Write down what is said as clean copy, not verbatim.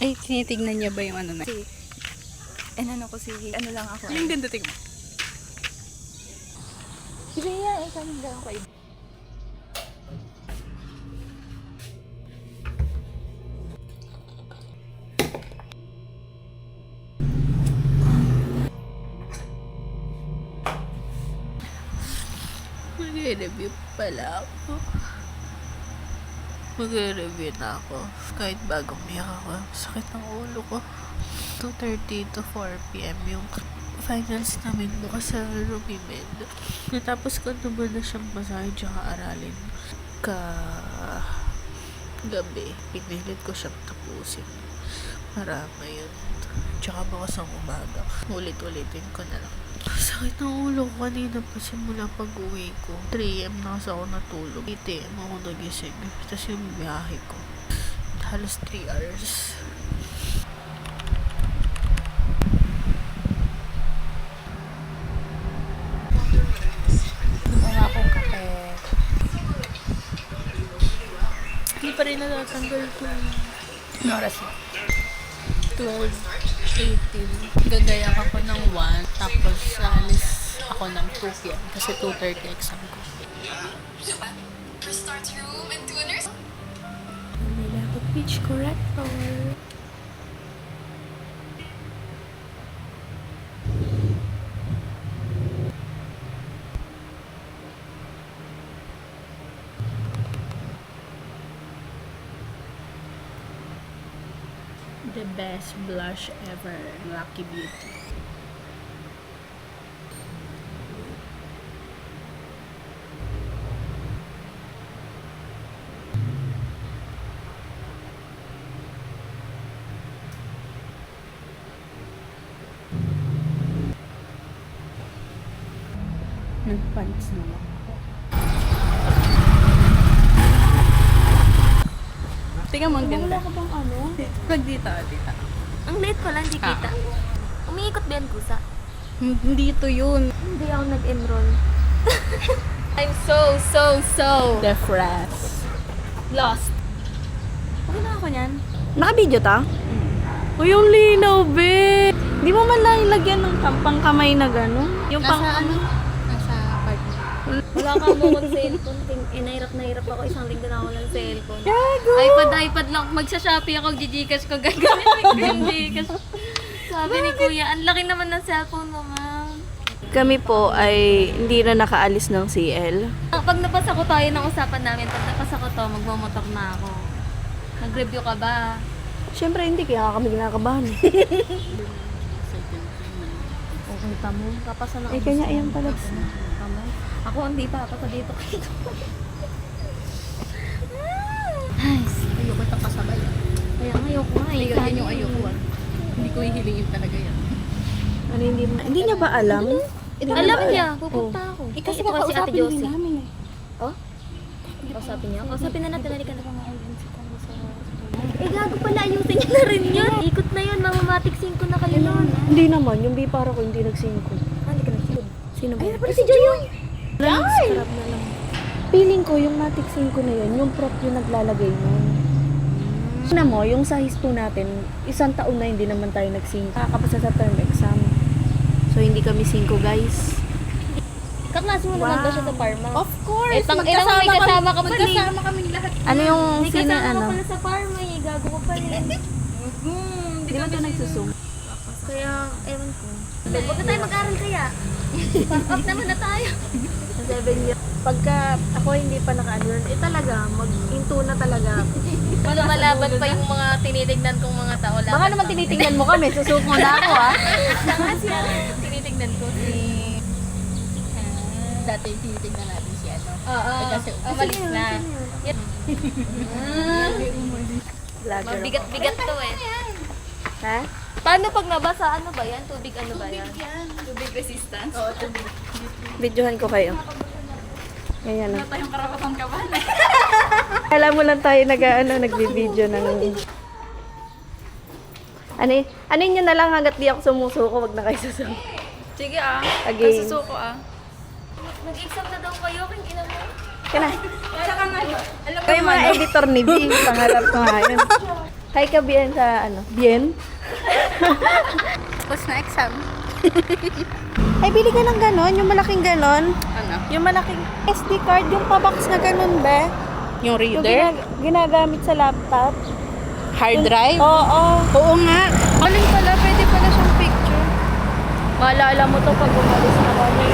Ay, tinitignan niya ba yung ano na? Ano lang ako. Yung ganda tingnan. Si Bea, kami lang ako. Mag-review pala ako. Mag-review na ako. Kahit bagong miyak ako. Sakit ng ulo ko. 2:30 to 4 p.m. yung finals namin bukas sa Rumimed. Natapos ko naman na siyang basahin tsaka aralin. Gabi, pinilit ko siyang tapusin. Para ngayon. Tsaka bukas ang umaga. Ulit-ulitin ko na lang. Sakit ng ulo ko kanina pa simula pag-uwi ko. 3 AM na kasi ako natulog. 8 AM ako nagising. Tapos yung biyahe ko. Halos 3 hours. Gumawa akong kape. Hindi pa rin natatanggal ko. Ano oras mo? 12:18. Gagayak ako ng 1. Tapos alis ako ng 2 PM. Kasi 2:30 exam ko. Manila Beach Corrector. The best blush ever, Lucky Beauty. Nag-pants na lang ako. Tingnan mo ang ganda. Wala ka bang ano? Pag dito, tita. Ang late pala, hindi kita. Umiikot ba yan, kusa? Hindi ito yun. Hindi ako nag-enroll. I'm so Depressed. lost. Okay na ako niyan. Naka-video ta? O yung linaw, be! Di mo man lang ilagyan ng pangkamay na gano'n? Yung pang ano? Nasa party. Wala ka mo kong cellphone. Nahirap na hirap ako. Isang linggo na ako ng cellphone. Gago! iPad lang. Magsa-Shopee ako. Gcash ko. Gagamit ko yung Gcash. Sabi ni Kuya, ang laki naman ng cellphone mo, ma'am. Kami po ay hindi na nakaalis ng CL. Pag napasa ko tayo ng usapan namin, pag napasa ko to, magmamotor na ako. Nag-review ka ba? Siyempre hindi, kaya kami ginakabahan. Okay, tamo. Kapasa na Eh, kanya ayan pala. Tamo. Ako hindi pa. Pasa dito kayo. Nice. Ayoko itang kasabay. Kaya ayoko nga. Yan yung ayoko. Hindi ko hihilingin talaga yan. Ano hindi niya ba alam? Alam niya, pupunta ako. Kasi Ito kasi Ate kakausapin din Josie. namin eh. Oh? Kausapin niya? Kausapin na natin. Halika na. Gago pala. Ayusin niya na rin yun. Ikot na yun. Mamamatic 5 na kayo nun. Hindi naman, yung bipara ko hindi nagsingko. Halika na. Sino ba? Ay, pala si Joy yun. Sarap na lang. Feeling ko yung Matic 5 na yun, yung prop yung naglalagay nun. Tignan mo, yung sa histo natin, 1 taon na hindi naman tayo nagsingko. Kakapasa sa term exam. So, hindi kami 5 guys. Kaklase mo naman daw siya sa Parma. Of course! May kasama ka pala. Magkasama kaming lahat. Ano yung May sino kasama ka ano? pala sa Parma eh. Gago ka pala eh. Di ba ito nagsusum? Kaya, ewan ko. Huwag na tayo mag-aral kaya. Pass off naman na tayo. 7 years. Pagka ako hindi pa naka-ano, talaga, mag-into na talaga. Lumalaban pa yung mga tinitignan kong mga tao. Baka naman tinitingnan mo kami, susuko na ako ah. Saka siya. Tinitignan ko si... Dati tinitingnan natin si ano. Oo. Kasi Umalis na. Vlogger ako. Bigat-bigat to eh. Ha? Paano pag nabasa? Ano ba yan? Tubig ano ba yan? Tubig resistance. Oo, tubig. Videohan ko kayo. Ganyan na. Tayong karapatan ka ba? Alam mo lang tayo nagbi-video ng... Ano nyo na lang hanggat di ako sumusuko, wag na kayo susuko. Sige ah. Again. Nasusuko ah. Nag-exam na daw kayo. Kung ina mo. Kaya na. Saka nga, alam mo Kayo mga editor ni B, pangarap ko nga yun. Hi ka, Bien, sa ano? Bien? Tapos na exam. Ay, bili ka ng ganon, yung malaking ganon. Ano? Yung malaking SD card, yung pabox na ganon, be. Yung Yung reader? ginagamit sa laptop. Hard drive? Oo. Oo nga. Galing pala, pwede pala siyang picture. Maalala mo to pag umalis na kami.